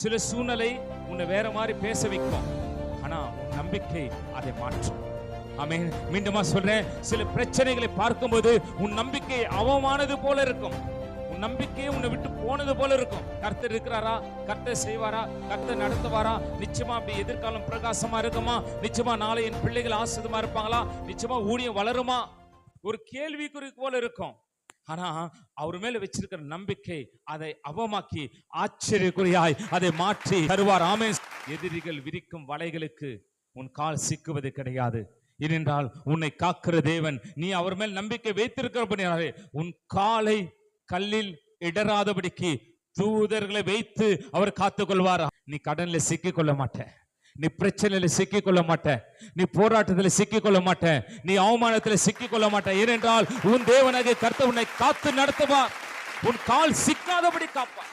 சில சூழ்நிலை உன்னை வேற மாதிரி பேச வைக்கும், ஆனா உன் நம்பிக்கை அதை மாற்றும். ஆமென். மீண்டுமா சொல்றேன், சில பிரச்சனைகளை பார்க்கும்போது உன் நம்பிக்கை அவமானது போல இருக்கும், உன் நம்பிக்கையை உன்னை விட்டு போனது போல இருக்கும். கர்த்தர் இருக்கிறாரா, கர்த்தர் செய்வாரா, கர்த்தர் நடத்துவாரா, நிச்சயமா அப்படி எதிர்காலம் பிரகாசமா இருக்குமா, நிச்சயமா நாளை என் பிள்ளைகள் ஆசிரியமா இருப்பாங்களா, நிச்சயமா ஊழியம் வளருமா, ஒரு கேள்விக்குறி போல இருக்கும். ஆனா அவர் மேல வச்சிருக்கிற நம்பிக்கை அதை அவமாக்கி ஆச்சரியக்குறியாய் அதை மாற்றி தருவார். ஆமென். எதிரிகள் விரிக்கும் வலைகளுக்கு உன் கால் சிக்குவது கிடையாது. ஏனென்றால் உன்னை காக்கிற தேவன், நீ அவர் மேல் நம்பிக்கை வைத்திருக்கிறபடியாலே உன் காலை கல்லில் இடராதபடிக்கு தூதர்களை வைத்து அவர் காத்துக் கொள்வார். நீ கடன்ல சிக்கிக் கொள்ள மாட்ட, நீ பிரச்சனையில சிக்கிக் கொள்ள மாட்ட, நீ போராட்டத்தில் சிக்கிக் கொள்ள மாட்ட, நீ அவமானத்தில் சிக்கிக் கொள்ள மாட்ட. ஏனென்றால் உன் தேவனாகிய கர்த்தர் உன்னை காத்து நடத்துவார், உன் கால் சிக்காதபடி காப்பார்.